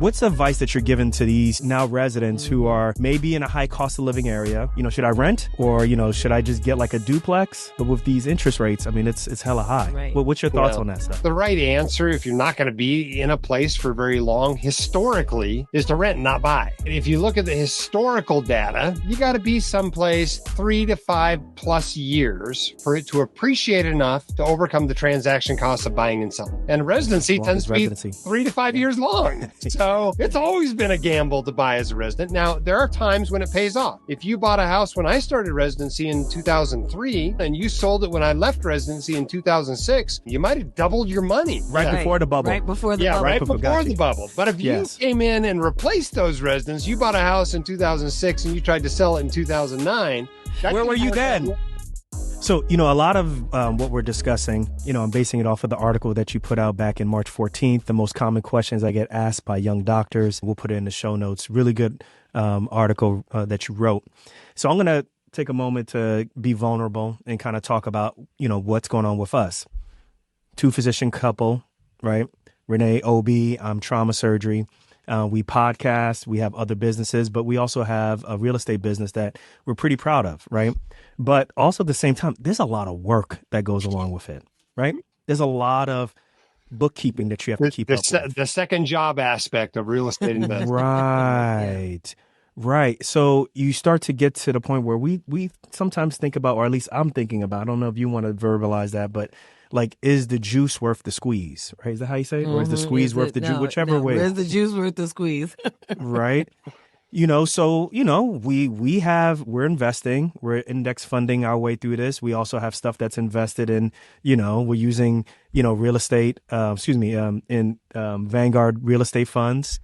What's the advice that you're giving to these now residents who are maybe in a high cost of living area? Should I rent or, should I just get like a duplex? But with these interest rates, I mean, it's hella high. Right. Well, what's your thoughts on that stuff? The right answer, if you're not going to be in a place for very long, historically, is to rent and not buy. If you look at the historical data, you got to be someplace 3 to 5 plus years for it to appreciate enough to overcome the transaction costs of buying and selling. And residency tends to be 3 to 5 years long. So it's always been a gamble to buy as a resident. Now, there are times when it pays off. If you bought a house when I started residency in 2003 and you sold it when I left residency in 2006, you might have doubled your money. Right before the bubble. Right before the bubble. Right before the bubble. But if you came in and replaced those residents, you bought a house in 2006 and you tried to sell it in 2009. Where were you then? So, a lot of what we're discussing, I'm basing it off of the article that you put out back in March 14th. The most common questions I get asked by young doctors. We'll put it in the show notes. Really good article that you wrote. So I'm going to take a moment to be vulnerable and kind of talk about, what's going on with us. 2-physician couple, right? Renee, OB, I'm trauma surgery. We podcast, we have other businesses, but we also have a real estate business that we're pretty proud of, right? But also at the same time, there's a lot of work that goes along with it, right? There's a lot of bookkeeping that you have to keep up with. The second job aspect of real estate investment. Right. So you start to get to the point where we sometimes think about, or at least I'm thinking about, I don't know if you want to verbalize that, but like, is the juice worth the squeeze? Right? Is that how you say it? Or is the squeeze worth the juice? Whichever way. Is the juice worth the squeeze? Right. So, we're investing, we're index funding our way through this. We also have stuff that's invested in, we're using, real estate, in Vanguard real estate funds,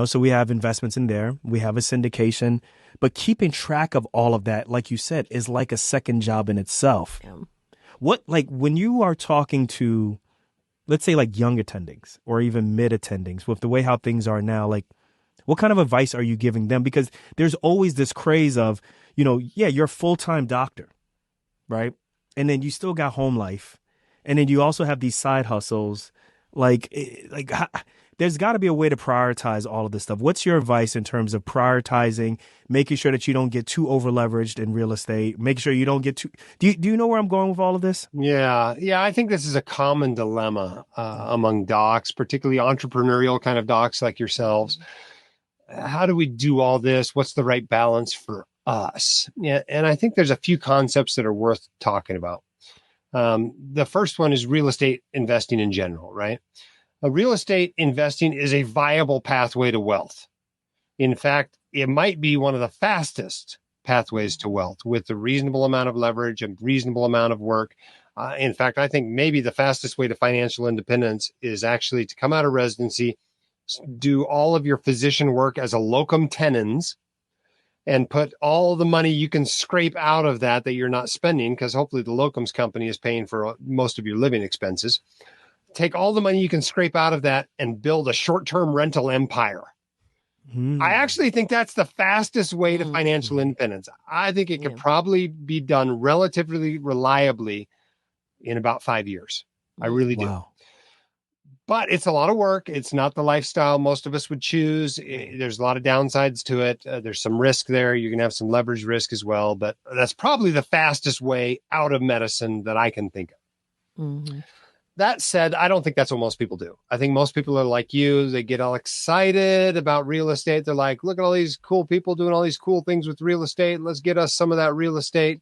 so we have investments in there. We have a syndication, but keeping track of all of that, like you said, is like a second job in itself. Yeah. When you are talking to, let's say like young attendings or even mid attendings with the way how things are now, like what kind of advice are you giving them? Because there's always this craze of, you're a full-time doctor, right? And then you still got home life. And then you also have these side hustles. There's got to be a way to prioritize all of this stuff. What's your advice in terms of prioritizing, making sure that you don't get too over leveraged in real estate, making sure you don't get too, do you know where I'm going with all of this? Yeah. I think this is a common dilemma among docs, particularly entrepreneurial kind of docs like yourselves. How do we do all this? What's the right balance for us? Yeah. And I think there's a few concepts that are worth talking about. The first one is real estate investing in general, right? Real estate investing is a viable pathway to wealth. In fact, it might be one of the fastest pathways to wealth with a reasonable amount of leverage and reasonable amount of work. In fact, I think maybe the fastest way to financial independence is actually to come out of residency, do all of your physician work as a locum tenens, and put all the money you can scrape out of that you're not spending, because hopefully the locums company is paying for most of your living expenses. Take all the money you can scrape out of that and build a short-term rental empire. I actually think that's the fastest way to financial independence. I think it could probably be done relatively reliably in about 5 years. I really do. Wow. But it's a lot of work. It's not the lifestyle most of us would choose. There's a lot of downsides to it. There's some risk there. You're going to have some leverage risk as well. But that's probably the fastest way out of medicine that I can think of. Mm-hmm. That said, I don't think that's what most people do. I think most people are like you. They get all excited about real estate. They're like, look at all these cool people doing all these cool things with real estate. Let's get us some of that real estate.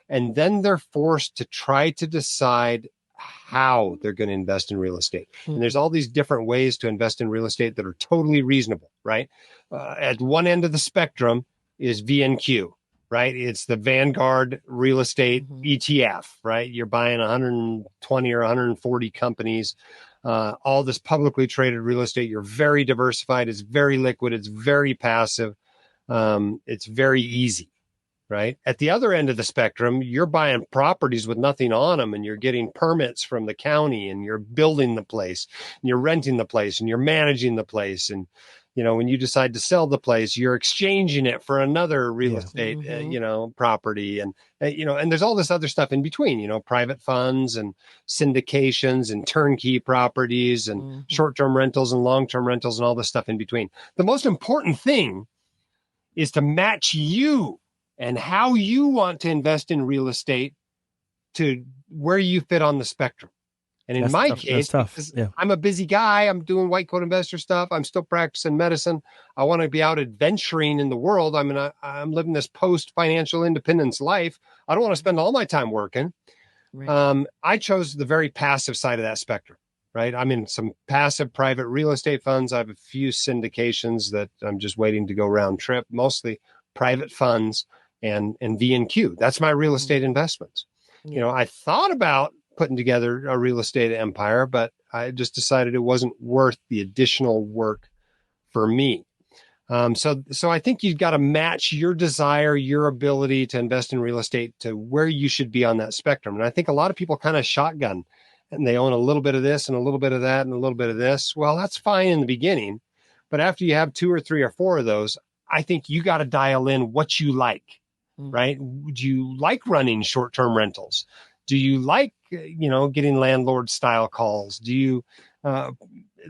And then they're forced to try to decide how they're going to invest in real estate. And there's all these different ways to invest in real estate that are totally reasonable, right? At one end of the spectrum is VNQ, right? It's the Vanguard real estate ETF, right? You're buying 120 or 140 companies, all this publicly traded real estate. You're very diversified. It's very liquid. It's very passive. It's very easy. Right. At the other end of the spectrum, you're buying properties with nothing on them and you're getting permits from the county and you're building the place and you're renting the place and you're managing the place and when you decide to sell the place, you're exchanging it for another real Yeah. estate, property. And, and there's all this other stuff in between, private funds and syndications and turnkey properties and short-term rentals and long-term rentals and all this stuff in between. The most important thing is to match you and how you want to invest in real estate to where you fit on the spectrum. And in my case, because I'm a busy guy, I'm doing white coat investor stuff. I'm still practicing medicine. I want to be out adventuring in the world. I'm living this post financial independence life. I don't want to spend all my time working. Right. I chose the very passive side of that spectrum, right? I'm in some passive private real estate funds. I have a few syndications that I'm just waiting to go round trip, mostly private funds and V&Q. That's my real estate investments. Yeah. I thought about putting together a real estate empire, but I just decided it wasn't worth the additional work for me. So I think you've got to match your desire, your ability to invest in real estate to where you should be on that spectrum. And I think a lot of people kind of shotgun and they own a little bit of this and a little bit of that and a little bit of this. Well, that's fine in the beginning, but after you have 2 or 3 or 4 of those, I think you got to dial in what you like, right? Do you like running short-term rentals? Do you like, getting landlord style calls? Do you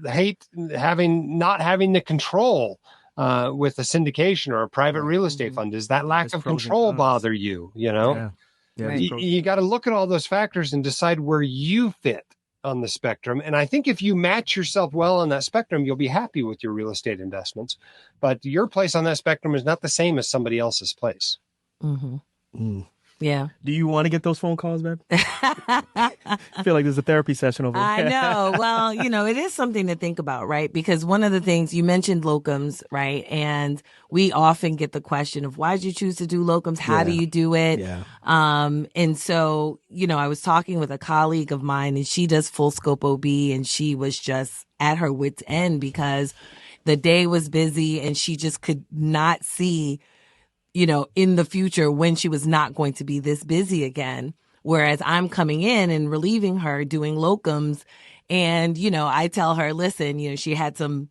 hate not having the control with a syndication or a private real estate fund? Does that lack of control bother you? Yeah. Right. You got to look at all those factors and decide where you fit on the spectrum. And I think if you match yourself well on that spectrum, you'll be happy with your real estate investments. But your place on that spectrum is not the same as somebody else's place. Mm-hmm. Mm. Yeah. Do you want to get those phone calls, babe? I feel like there's a therapy session over here. I know. Well, it is something to think about, right? Because one of the things you mentioned locums, right? And we often get the question of why did you choose to do locums? How do you do it? Yeah. And so, I was talking with a colleague of mine and she does full scope OB and she was just at her wit's end because the day was busy and she just could not see in the future when she was not going to be this busy again. Whereas I'm coming in and relieving her doing locums. And, I tell her, listen, she had some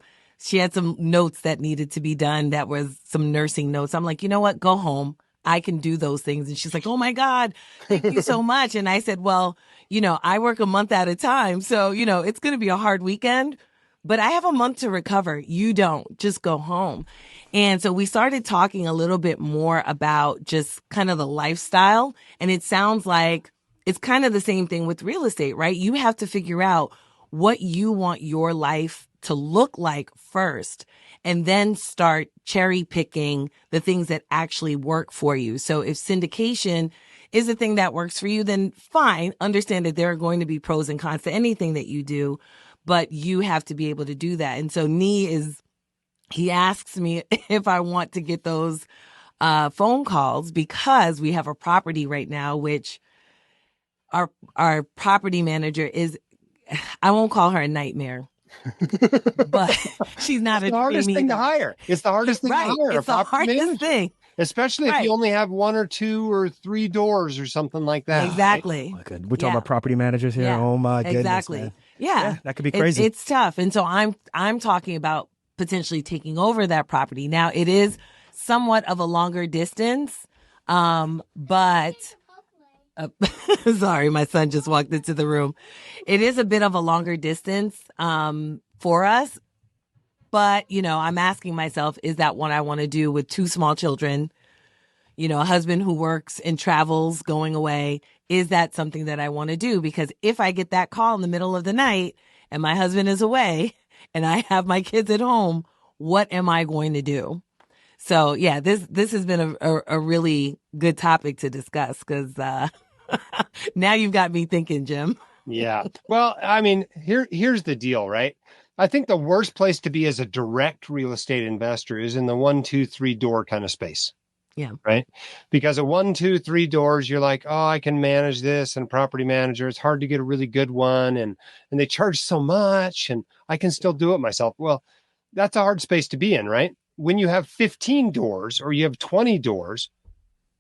notes that needed to be done. That was some nursing notes. I'm like, you know what? Go home. I can do those things. And she's like, oh my God, thank you so much. And I said, well, I work a month at a time. So, it's going to be a hard weekend, but I have a month to recover. You don't. Just go home. And so we started talking a little bit more about just kind of the lifestyle. And it sounds like it's kind of the same thing with real estate, right? You have to figure out what you want your life to look like first, and then start cherry picking the things that actually work for you. So if syndication is the thing that works for you, then fine. Understand that there are going to be pros and cons to anything that you do, but you have to be able to do that. And so he asks me if I want to get those phone calls because we have a property right now, which our property manager is, I won't call her a nightmare, but she's not the hardest thing to hire. It's the hardest thing to hire. It's the hardest thing. Especially if you only have 1 or 2 or 3 doors or something like that. Exactly. Right? Oh, we're talking about property managers here. Yeah. Oh my goodness. Exactly. Man. Yeah. That could be crazy. It's tough. And so I'm talking about potentially taking over that property. Now it is somewhat of a longer distance. But sorry, my son just walked into the room. It is a bit of a longer distance, for us. But, I'm asking myself, is that what I want to do with 2 small children? A husband who works and travels going away. Is that something that I want to do? Because if I get that call in the middle of the night and my husband is away and I have my kids at home, what am I going to do? So yeah, this has been a really good topic to discuss because now you've got me thinking, Jim. Yeah. Well, here's the deal, right? I think the worst place to be as a direct real estate investor is in the 1, 2, 3 door kind of space. Yeah. Right. Because at 1, 2, 3 doors, you're like, oh, I can manage this, and property manager, it's hard to get a really good one. And they charge so much and I can still do it myself. Well, that's a hard space to be in, right? When you have 15 doors or you have 20 doors,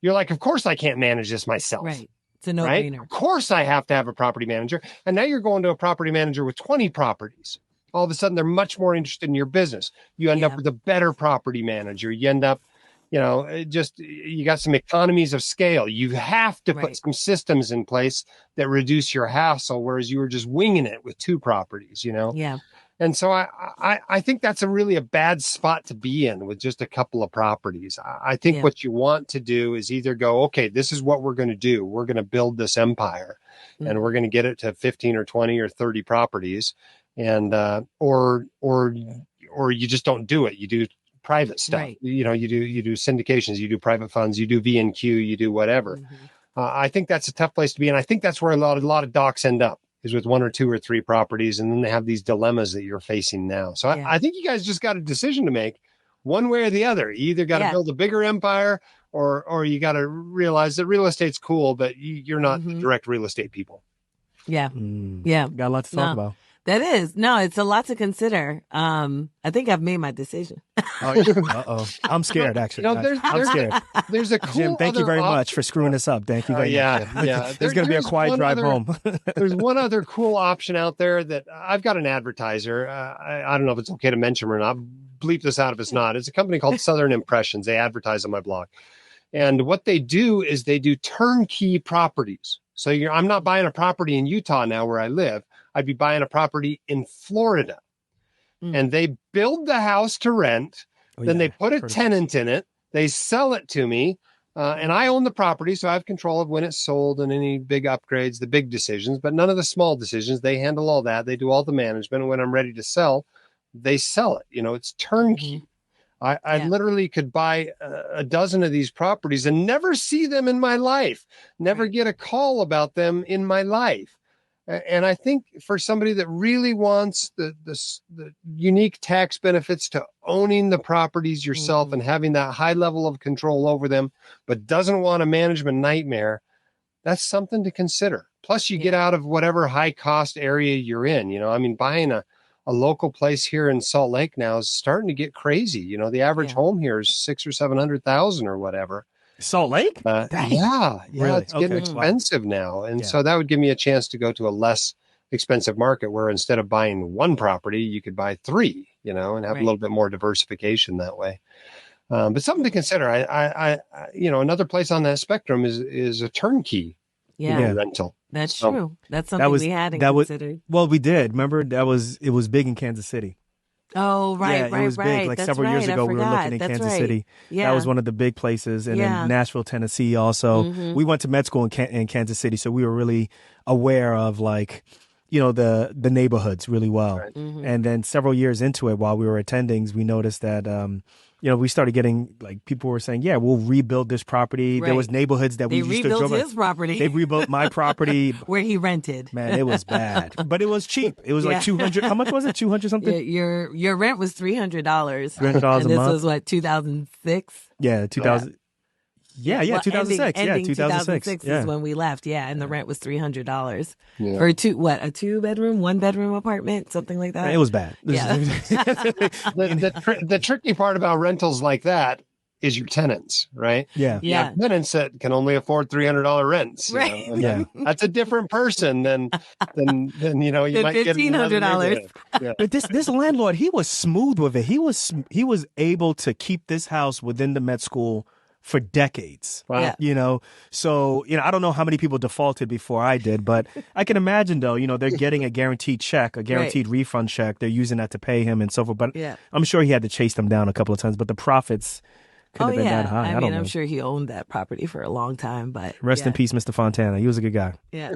you're like, of course I can't manage this myself. Right. It's a no-brainer. Right? Of course I have to have a property manager. And now you're going to a property manager with 20 properties. all of a sudden they're much more interested in your business. You end up with a better property manager. You end up, you got some economies of scale. You have to put some systems in place that reduce your hassle, whereas you were just winging it with 2 properties, Yeah. And so I think that's a bad spot to be in with just a couple of properties. I think what you want to do is either go, okay, this is what we're going to do. We're going to build this empire and we're going to get it to 15 or 20 or 30 properties. And, or you just don't do it. You do private stuff. Right. You do syndications, you do private funds, you do V&Q, you do whatever. I think that's a tough place to be. And I think that's where a lot of docs end up, is with 1 or 2 or 3 properties. And then they have these dilemmas that you're facing now. So I think you guys just got a decision to make one way or the other. You either got to build a bigger empire or you got to realize that real estate's cool, but you're not direct real estate people. Yeah. Yeah. Got a lot to talk about. That is. No, it's a lot to consider. I think I've made my decision. Uh-oh. I'm scared, actually. I'm scared. There's a cool Jim, thank you very much for screwing this up. Thank you very much. Yeah. There's going to be a quiet drive home. There's one other cool option out there that I've got an advertiser. I don't know if it's okay to mention or not. Bleep this out if it's not. It's a company called Southern Impressions. They advertise on my blog. And what they do is they do turnkey properties. So I'm not buying a property in Utah now where I live. I'd be buying a property in Florida. And they build the house to rent. Then they put a tenant in it. They sell it to me. And I own the property. So I have control of when it's sold and any big upgrades, the big decisions, but none of the small decisions. They handle all that. They do all the management. And when I'm ready to sell, they sell it. It's turnkey. I literally could buy a dozen of these properties and never see them in my life, never get a call about them in my life. And I think for somebody that really wants the unique tax benefits to owning the properties yourself and having that high level of control over them, but doesn't want a management nightmare, that's something to consider. Plus you get out of whatever high cost area you're in. Buying a local place here in Salt Lake now is starting to get crazy. The average home here is 600,000 or 700,000 or whatever. Salt Lake? Yeah, really? It's getting expensive now. And so that would give me a chance to go to a less expensive market where instead of buying 1 property, you could buy 3, and have a little bit more diversification that way. But something to consider. I another place on that spectrum is a turnkey rental. That's true. That's something we hadn't considered. Well, we did. Remember, it was big in Kansas City. Oh, right, it was big. Like several years ago, we were looking in Kansas City. Yeah. That was one of the big places. And in Nashville, Tennessee also. We went to med school in Kansas City, so we were really aware of the neighborhoods really well. Right. And then several years into it, while we were attending, we noticed that we started getting people were saying, yeah, we'll rebuild this property. Right. There was neighborhoods that we used to rebuilt his property. They rebuilt my property where he rented. Man, it was bad, but it was cheap. It was like 200. How much was it? 200 something. Your rent was $300. $300 a month. This was what, 2006? Yeah, 2000. Yeah, 2006. Ending 2006 is when we left. Yeah, and the rent was $300 for a 2-bedroom, 1-bedroom apartment, something like that. It was bad. Yeah. The tricky part about rentals like that is your tenants, right? Yeah. You have tenants that can only afford $300 rents. Right. That's a different person than you might get $1,500. Yeah. But this landlord, he was smooth with it. He was able to keep this house within the med school for decades. Wow. So, I don't know how many people defaulted before I did, but I can imagine though, they're getting a guaranteed check, a guaranteed refund check. They're using that to pay him and so forth. But I'm sure he had to chase them down a couple of times, but the profits couldn't have been that high. I'm sure he owned that property for a long time, but rest in peace, Mr. Fontana. He was a good guy. Yeah.